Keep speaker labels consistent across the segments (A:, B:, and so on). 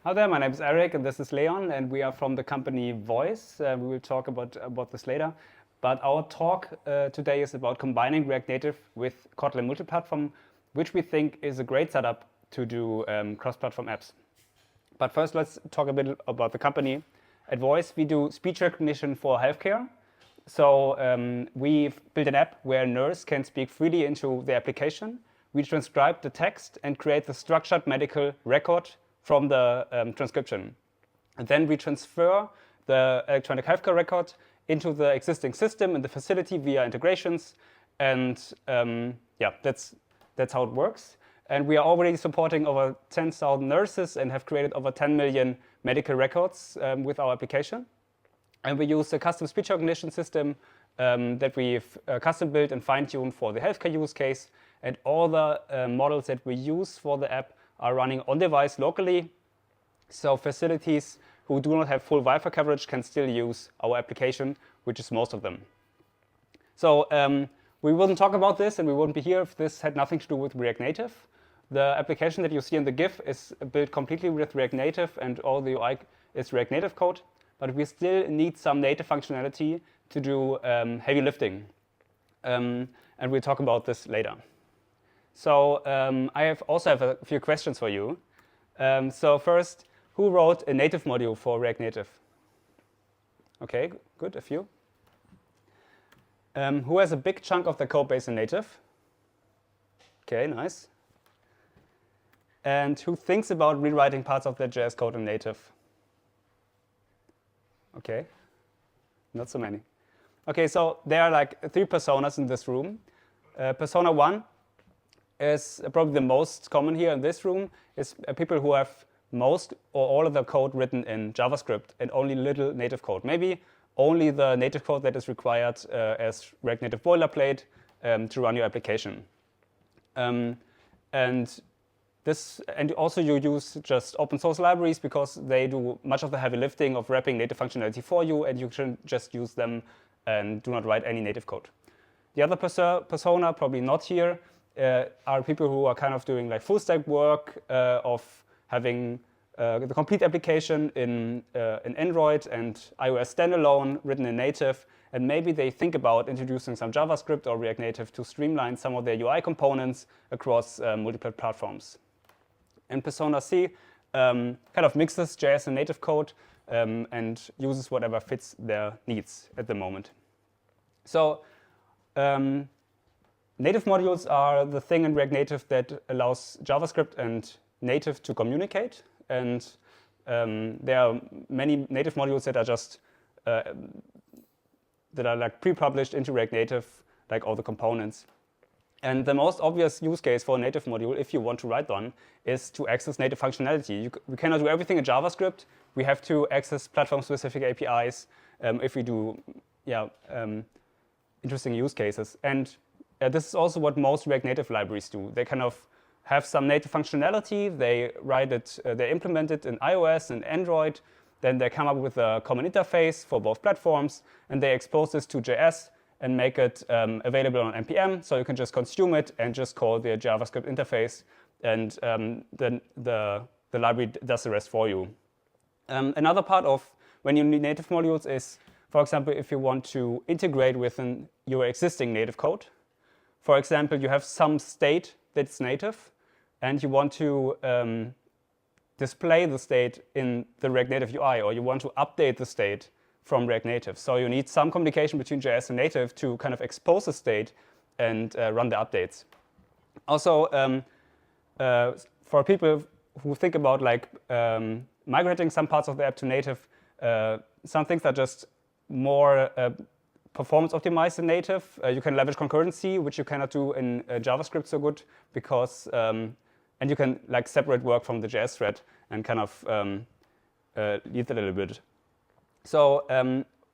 A: Hi there, my name is Erik and this is Leon, and we are from the company Voize. We will talk about this later. But our talk today is about combining React Native with Kotlin Multiplatform, which we think is a great setup to do cross-platform apps. But first, let's talk a bit about the company. At Voize, we do speech recognition for healthcare. So we've built an app where a nurse can speak freely into the application. We transcribe the text and create the structured medical record from the transcription. And then we transfer the electronic healthcare record into the existing system in the facility via integrations. And yeah, that's how it works. And we are already supporting over 10,000 nurses and have created over 10 million medical records with our application. And we use a custom speech recognition system that we've custom built and fine-tuned for the healthcare use case. And all the models that we use for the app are running on device locally. So facilities who do not have full Wi-Fi coverage can still use our application, which is most of them. So we wouldn't talk about this and we wouldn't be here if this had nothing to do with React Native. The application that you see in the GIF is built completely with React Native and all the UI is React Native code. But we still need some native functionality to do heavy lifting. And we'll talk about this later. So I also have a few questions for you. So first, who wrote a native module for React Native? Okay, good, a few. Who has a big chunk of the code base in native? Okay, nice. And who thinks about rewriting parts of their JS code in native? Okay, not so many. Okay, so there are like 3 personas in this room. Persona 1 is probably the most common here in this room, is people who have most or all of the code written in JavaScript and only little native code. Maybe only the native code that is required as React Native boilerplate to run your application. And also you use just open source libraries because they do much of the heavy lifting of wrapping native functionality for you, and you can just use them and do not write any native code. The other persona, probably not here, are people who are kind of doing like full stack work of having the complete application in Android and iOS standalone written in native, and maybe they think about introducing some JavaScript or React Native to streamline some of their UI components across multiple platforms. And persona C kind of mixes JS and native code and uses whatever fits their needs at the moment. So native modules are the thing in React Native that allows JavaScript and native to communicate. And there are many native modules that are just that are like pre-published into React Native, like all the components. And the most obvious use case for a native module, if you want to write one, is to access native functionality. We cannot do everything in JavaScript. We have to access platform-specific APIs if we do interesting use cases. And this is also what most React Native libraries do. They kind of have some native functionality. They write it, they implement it in iOS and Android. Then they come up with a common interface for both platforms, and they expose this to JS and make it available on NPM, so you can just consume it and just call the JavaScript interface, and then the library does the rest for you. Another part of when you need native modules is, for example, if you want to integrate within your existing native code. For example, you have some state that's native, and you want to display the state in the React Native UI, or you want to update the state from React Native. So you need some communication between JS and native to kind of expose the state and run the updates. Also, for people who think about like migrating some parts of the app to native, some things are just more performance optimized in native. You can leverage concurrency, which you cannot do in JavaScript so good, because and you can like separate work from the JS thread and kind of lead a little bit. So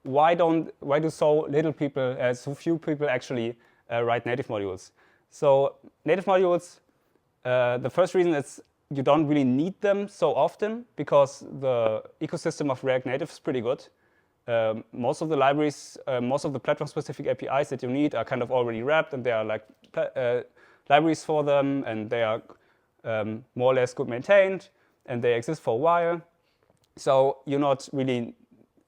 A: why do so few people actually write native modules? So native modules, the first reason is you don't really need them so often because the ecosystem of React Native is pretty good. Most of the libraries, most of the platform-specific APIs that you need are kind of already wrapped, and there are like libraries for them, and they are more or less good maintained. and they exist for a while. So you not really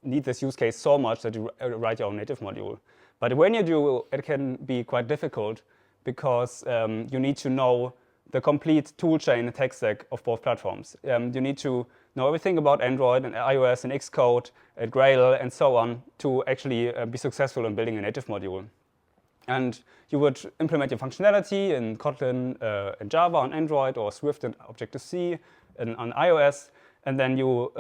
A: need this use case so much that you write your own native module. But when you do, it can be quite difficult because you need to know the complete toolchain and tech stack of both platforms. You need to know everything about Android and iOS and Xcode, and Gradle, and so on to actually be successful in building a native module. And you would implement your functionality in Kotlin and Java on Android, or Swift and Objective-C on iOS, and then you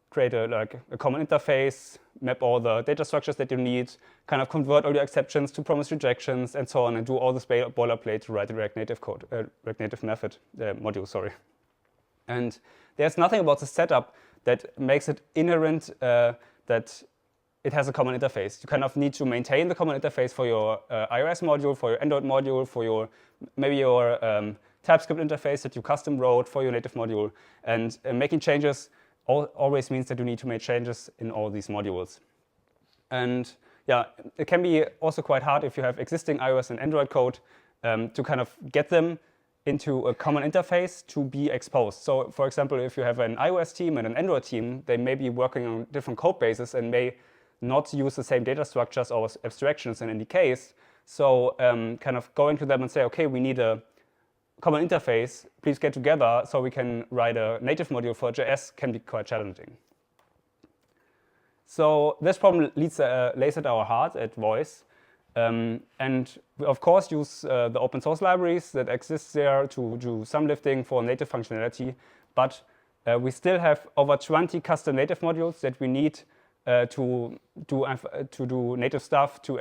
A: create a common interface, map all the data structures that you need, kind of convert all your exceptions to promise rejections, and so on, and do all this boilerplate to write the React Native code, React Native method module, sorry. And there's nothing about the setup that makes it inherent that it has a common interface. You kind of need to maintain the common interface for your iOS module, for your Android module, for your maybe your TypeScript interface that you custom wrote for your native module. And making changes always means that you need to make changes in all these modules. And yeah, it can be also quite hard if you have existing iOS and Android code to kind of get them into a common interface to be exposed. So for example, if you have an iOS team and an Android team, they may be working on different code bases and may not use the same data structures or abstractions in any case. So kind of going to them and say, okay, we need a common interface, please get together so we can write a native module for JS can be quite challenging. So this problem lays at our heart at Voize. And we of course use the open source libraries that exist there to do some lifting for native functionality, but we still have over 20 custom native modules that we need to do native stuff, to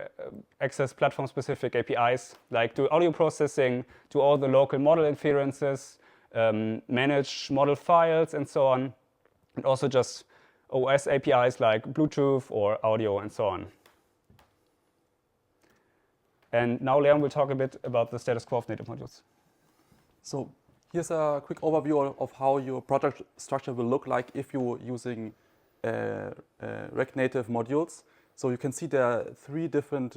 A: access platform-specific APIs, like do audio processing, do all the local model inferences, manage model files, and so on, and also just OS APIs like Bluetooth or audio, and so on. And now Leon will talk a bit about the status quo of native modules.
B: So here's a quick overview of how your project structure will look like if you're using React Native modules. So you can see there are three different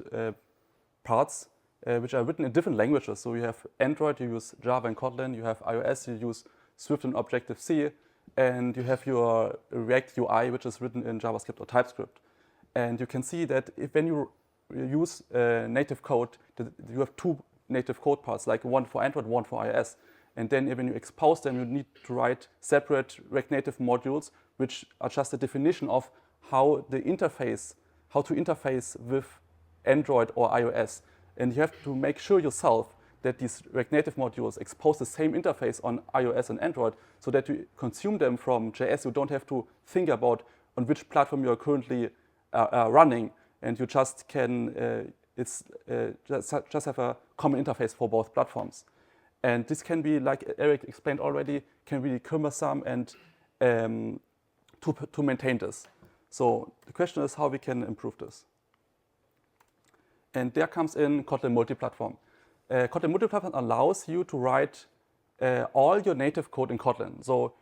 B: parts which are written in different languages. So you have Android, you use Java and Kotlin. You have iOS, you use Swift and Objective-C. And you have your React UI, which is written in JavaScript or TypeScript. And you can see that when you use native code, you have two native code parts, like one for Android, one for iOS. And then when you expose them, you need to write separate React Native modules, which are just a definition of how to interface with Android or iOS. And you have to make sure yourself that these React Native modules expose the same interface on iOS and Android, so that you consume them from JS. You don't have to think about on which platform you are currently running, and you just can just have a common interface for both platforms. And this can be, like Erik explained already, can be cumbersome and to maintain this. So the question is how we can improve this. And there comes in Kotlin Multiplatform. Kotlin Multiplatform allows you to write all your native code in Kotlin. So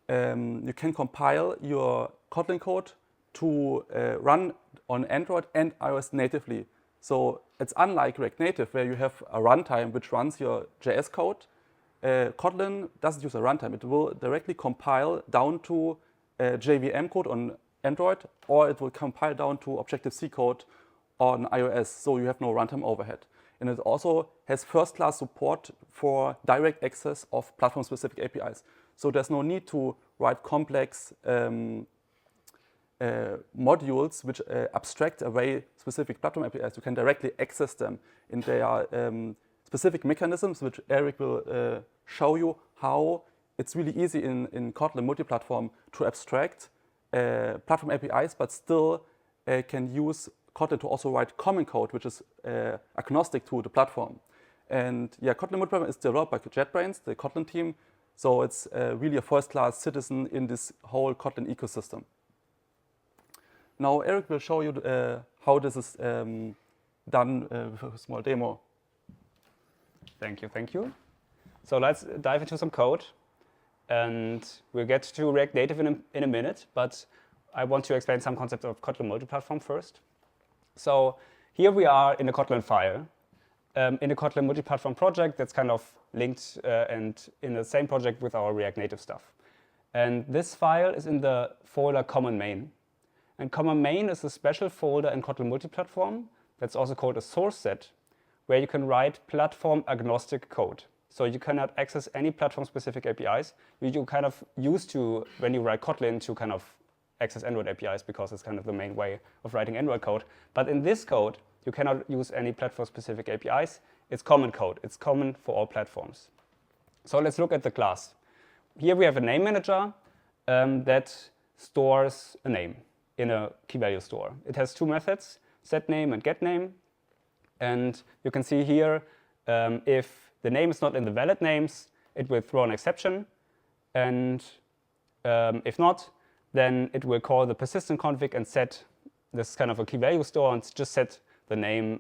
B: you can compile your Kotlin code to run on Android and iOS natively. So it's unlike React Native, where you have a runtime which runs your JS code. Kotlin doesn't use a runtime. It will directly compile down to JVM code on Android, or it will compile down to Objective-C code on iOS, so you have no runtime overhead. And it also has first-class support for direct access of platform-specific APIs. So there's no need to write complex modules which abstract away specific platform APIs. You can directly access them. And there are specific mechanisms which Erik will show you how it's really easy in Kotlin Multiplatform to abstract platform APIs, but still can use Kotlin to also write common code, which is agnostic to the platform. And yeah, Kotlin Multiplatform is developed by JetBrains, the Kotlin team. So it's really a first-class citizen in this whole Kotlin ecosystem. Now Erik will show you how this is done with a small demo.
A: Thank you. So let's dive into some code. And we'll get to React Native in a minute, but I want to explain some concepts of Kotlin Multiplatform first. So here we are in a Kotlin file, in a Kotlin Multiplatform project that's kind of linked and in the same project with our React Native stuff. And this file is in the folder common main. And common main is a special folder in Kotlin Multiplatform that's also called a source set, where you can write platform agnostic code. So you cannot access any platform specific APIs. You kind of used to, when you write Kotlin, to kind of access Android APIs because it's kind of the main way of writing Android code. But in this code, you cannot use any platform specific APIs. It's common code. It's common for all platforms. So let's look at the class. Here we have a name manager that stores a name in a key value store. It has two methods, setName and getName. And you can see here, if the name is not in the valid names, it will throw an exception. And if not, then it will call the persistent config and set this kind of a key value store and just set the name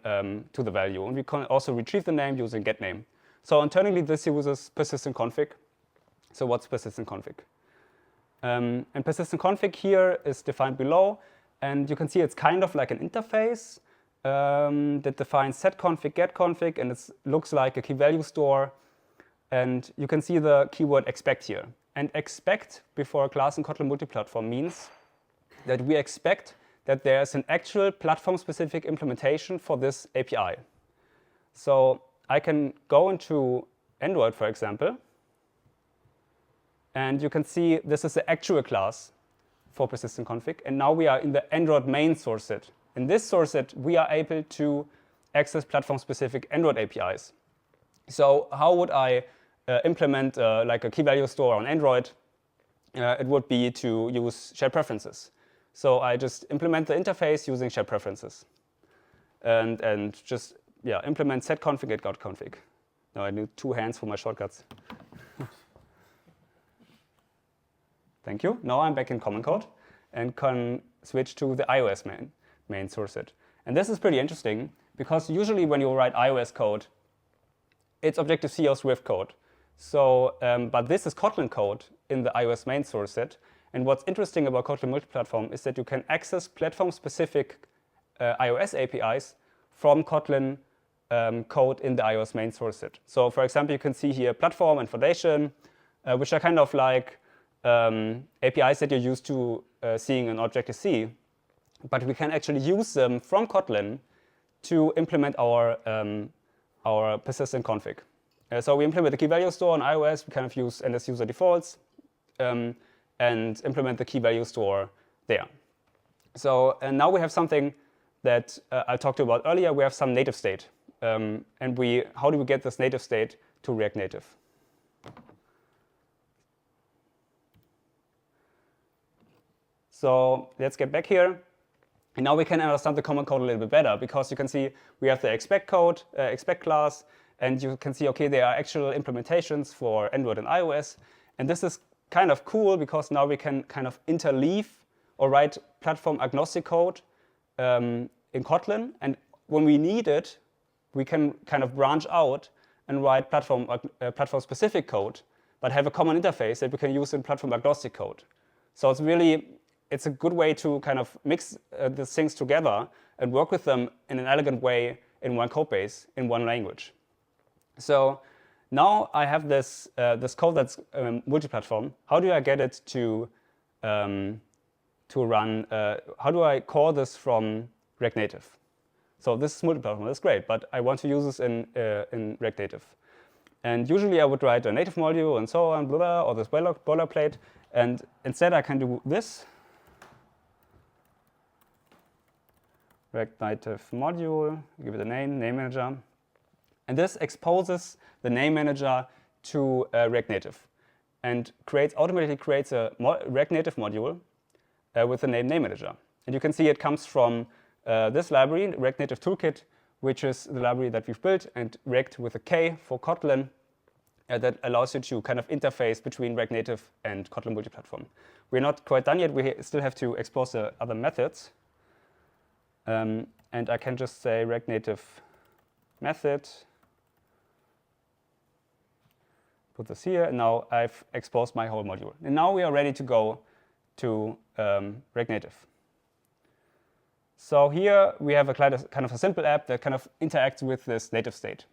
A: to the value. And we can also retrieve the name using getName. So internally, this uses persistent config. So what's persistent config? And persistent config here is defined below. And you can see it's kind of like an interface that defines setConfig, getConfig, and it looks like a key value store. And you can see the keyword expect here. And expect before a class in Kotlin Multiplatform means that we expect that there's an actual platform-specific implementation for this API. So I can go into Android, for example, and you can see this is the actual class for persistent config. And now we are in the Android main source set. In this source set, we are able to access platform-specific Android APIs. So how would I implement like a key value store on Android? It would be to use shared preferences. So I just implement the interface using shared preferences, and just implement setConfig and getConfig. Now I need two hands for my shortcuts. Thank you. Now I'm back in common code and can switch to the iOS main source set. And this is pretty interesting because usually when you write iOS code, it's Objective-C or Swift code. So, but this is Kotlin code in the iOS main source set. And what's interesting about Kotlin Multiplatform is that you can access platform-specific iOS APIs from Kotlin code in the iOS main source set. So, for example, you can see here platform and foundation, which are kind of like APIs that you're used to seeing in Objective-C. But we can actually use them from Kotlin to implement our persistent config. So we implement the key value store on iOS. We kind of use NS user defaults and implement the key value store there. So and now we have something that I talked about earlier. We have some native state. And how do we get this native state to React Native? So let's get back here. And now we can understand the common code a little bit better because you can see we have the expect code, expect class, and you can see, okay, there are actual implementations for Android and iOS. And this is kind of cool because now we can kind of interleave or write platform agnostic code in Kotlin. And when we need it, we can kind of branch out and write platform specific code, but have a common interface that we can use in platform agnostic code. So it's a good way to kind of mix these things together and work with them in an elegant way in one code base, in one language. So now I have this code that's multi-platform. How do I get it to run? How do I call this from React Native? So this is multi-platform. That's great, but I want to use this in React Native. And usually I would write a native module and so on, blah, blah, or this boilerplate. And instead I can do this. React Native module, give it a name manager. And this exposes the name manager to React Native and automatically creates a React Native module with the name manager. And you can see it comes from this library, React Native Toolkit, which is the library that we've built, and React with a K for Kotlin that allows you to kind of interface between React Native and Kotlin Multiplatform. We're not quite done yet. We still have to expose the other methods. And I can just say React Native method. Put this here, and now I've exposed my whole module. And now we are ready to go to React Native. So here we have a kind of a simple app that kind of interacts with this native state.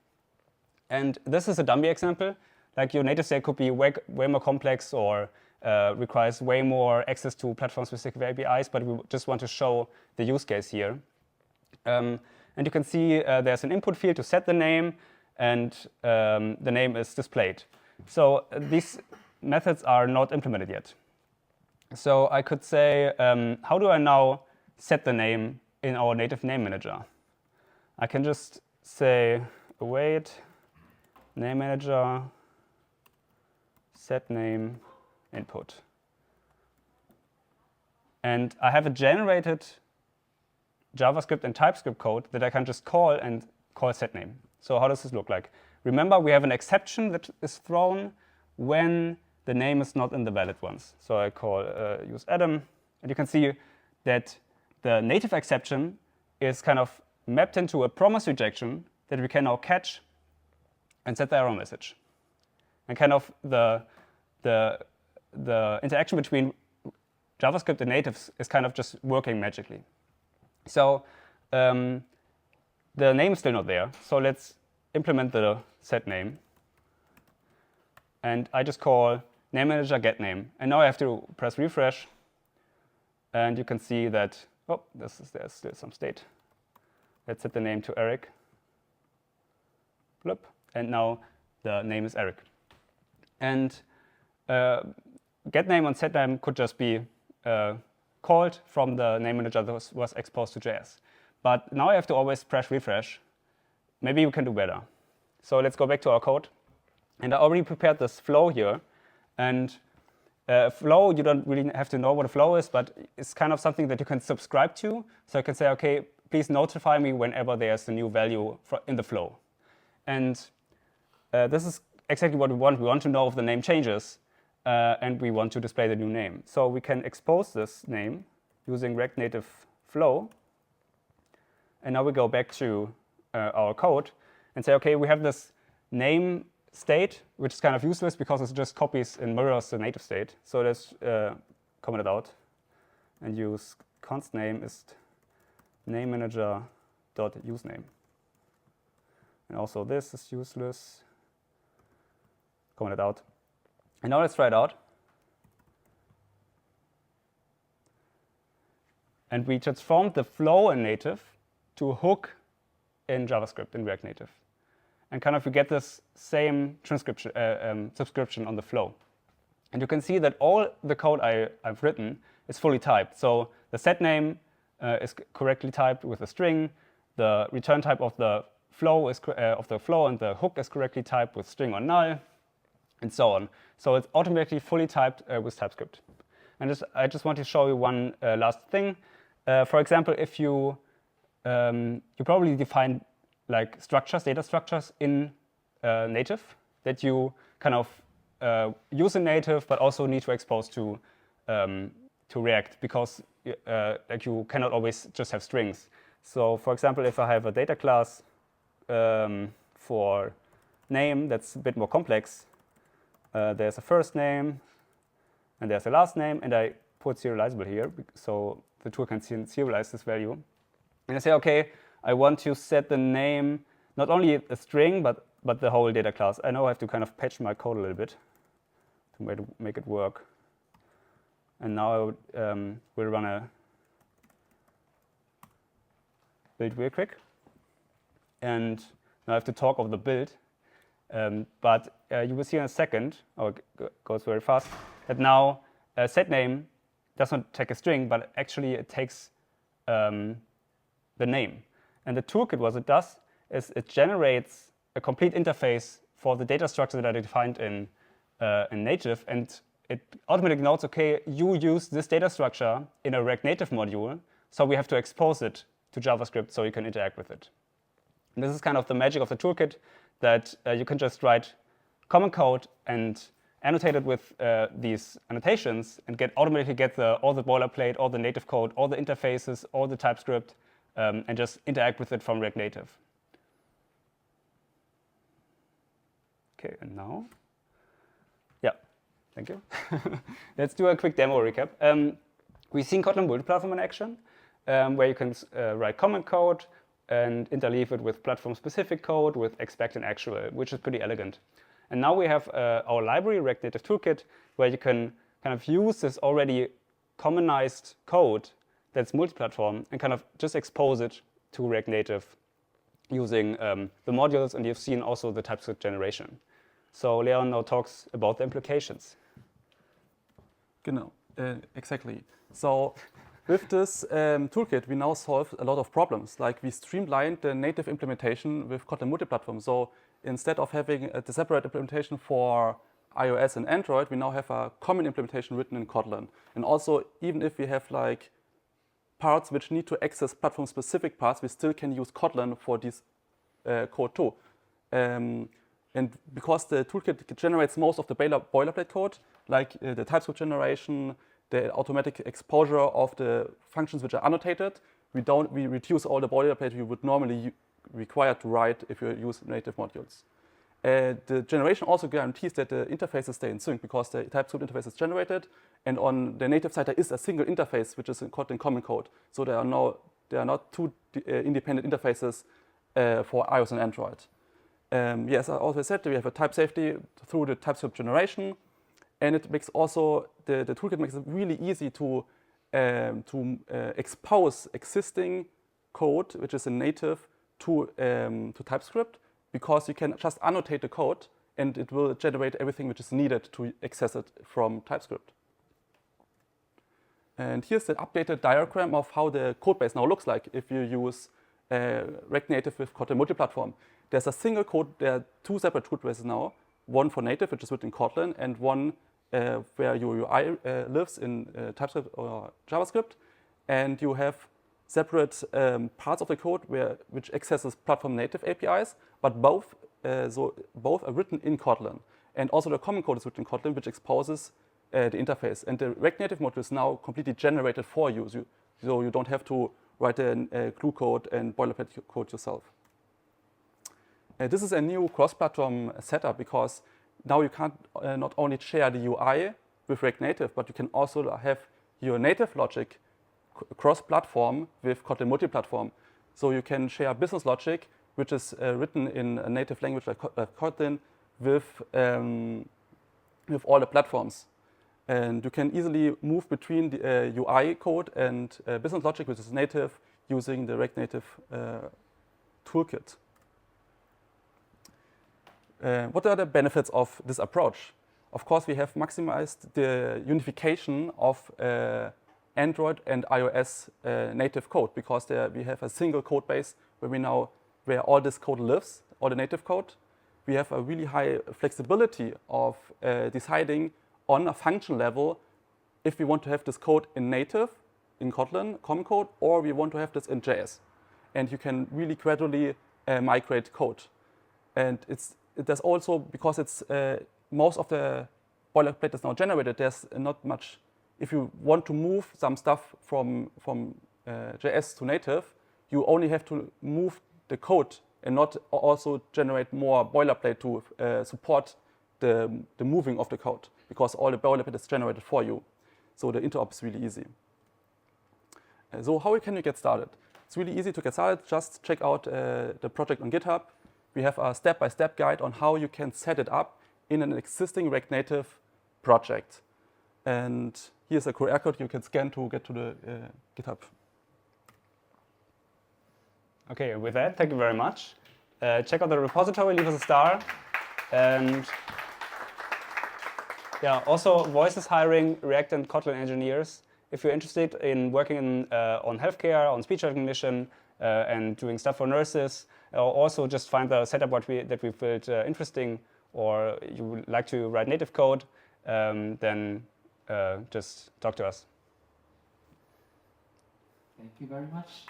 A: And this is a dummy example. Like your native state could be way more complex or requires way more access to platform-specific APIs, but we just want to show the use case here. And you can see there's an input field to set the name, and the name is displayed. So these methods are not implemented yet. So I could say, how do I now set the name in our native name manager? I can just say await name manager set name input. And I have a generated JavaScript and TypeScript code that I can just call and call setName. So how does this look like? Remember, we have an exception that is thrown when the name is not in the valid ones. So I call use Adam, and you can see that the native exception is kind of mapped into a promise rejection that we can now catch and set the error message. And kind of the interaction between JavaScript and natives is kind of just working magically. So the name is still not there. So let's implement the set name. And I just call name manager get name. And now I have to press refresh. And you can see that, oh, there's still some state. Let's set the name to Erik. Bloop. And now the name is Erik. And get name and set name could just be called from the name manager that was exposed to JS. But now I have to always press refresh. Maybe we can do better. So let's go back to our code. And I already prepared this flow here. And flow, you don't really have to know what a flow is, but it's kind of something that you can subscribe to. So I can say, OK, please notify me whenever there's a new value in the flow. And this is exactly what we want. We want to know if the name changes, and we want to display the new name. So we can expose this name using React Native Flow. And now we go back to our code and say, OK, we have this name state, which is kind of useless because it just copies and mirrors the native state. So let's comment it out and use const name is name manager dot usename. And also this is useless. Comment it out. And now let's try it out. And we transformed the flow in native to a hook in JavaScript in React Native. And kind of we get this same transcription, subscription on the flow. And you can see that all the code I've written is fully typed. So the set name is correctly typed with a string. The return type of the flow and the hook is correctly typed with string or null, and so on. So it's automatically fully typed with TypeScript. And I just want to show you one last thing. For example, if you probably define like structures, data structures in native that you kind of use in native, but also need to expose to React because like you cannot always just have strings. So for example, if I have a data class for name that's a bit more complex, there's a first name and there's a last name, and I put serializable here so the tool can serialize this value. And I say, OK, I want to set the name, not only a string, but the whole data class. I know I have to kind of patch my code a little bit to make it work. And now I will run a build real quick. And now I have to talk of the build. But you will see in a second, it goes very fast, that now set name does not take a string, but actually it takes the name. And the toolkit, what it does is it generates a complete interface for the data structure that I defined in native, and it automatically notes, OK, you use this data structure in a React Native module, so we have to expose it to JavaScript so you can interact with it. And this is kind of the magic of the toolkit, that you can just write common code and annotate it with these annotations and automatically get all the boilerplate, all the native code, all the interfaces, all the TypeScript, and just interact with it from React Native. OK, and now, yeah, thank you. Let's do a quick demo recap. We've seen Kotlin Multiplatform in action, where you can write common code and interleave it with platform-specific code with expect and actual, which is pretty elegant. And now we have our library, React Native Toolkit, where you can kind of use this already commonized code that's multi-platform and kind of just expose it to React Native using the modules, and you've seen also the TypeScript generation. So Leon now talks about the implications.
B: Genau, exactly. So with this toolkit, we now solve a lot of problems. Like we streamlined the native implementation with Kotlin Multiplatform. So instead of having the separate implementation for iOS and Android, we now have a common implementation written in Kotlin. And also, even if we have like parts which need to access platform-specific parts, we still can use Kotlin for this code too. And because the toolkit generates most of the boilerplate code, like the TypeScript generation, the automatic exposure of the functions which are annotated, we reduce all the boilerplate you would normally require to write if you use native modules. The generation also guarantees that the interfaces stay in sync because the TypeScript interface is generated, and on the native side there is a single interface which is in Kotlin common code. So there are not two independent interfaces for iOS and Android. Yes, I always said we have a type safety through the TypeScript generation, and it makes also the toolkit makes it really easy to expose existing code which is in native to TypeScript, because you can just annotate the code and it will generate everything which is needed to access it from TypeScript. And here's the updated diagram of how the code base now looks like if you use React Native with Kotlin Multiplatform. There's a single code, there are two separate code bases now, one for native, which is written in Kotlin, and one where your UI lives in TypeScript or JavaScript. And you have separate parts of the code which accesses platform native APIs, but both are written in Kotlin. And also the common code is written in Kotlin, which exposes the interface. And the React Native module is now completely generated for you, so you don't have to write a glue code and boilerplate code yourself. This is a new cross-platform setup because now you can't not only share the UI with React Native, but you can also have your native logic cross-platform with Kotlin Multiplatform. So you can share business logic, which is written in a native language like Kotlin, with all the platforms. And you can easily move between the UI code and business logic, which is native, using the React Native toolkit. What are the benefits of this approach? Of course, we have maximized the unification of Android and iOS native code, because we have a single code base where all this code lives, all the native code. We have a really high flexibility of deciding on a function level if we want to have this code in native, in Kotlin, common code, or we want to have this in JS. And you can really gradually migrate code. And there's also, because it's most of the boilerplate is now generated, there's not much. If you want to move some stuff from JS to native, you only have to move the code and not also generate more boilerplate to support the moving of the code, because all the boilerplate is generated for you. So the interop is really easy. So how can you get started? It's really easy to get started. Just check out the project on GitHub. We have a step-by-step guide on how you can set it up in an existing React Native project. And here's a QR code you can scan to get to the GitHub.
A: Okay, with that, thank you very much. Check out the repository, leave us a star. And yeah, also Voize is hiring React and Kotlin engineers. If you're interested in working on healthcare, on speech recognition, and doing stuff for nurses, or also just find the setup that we built interesting, or you would like to write native code, then just talk to us.
C: Thank you very much.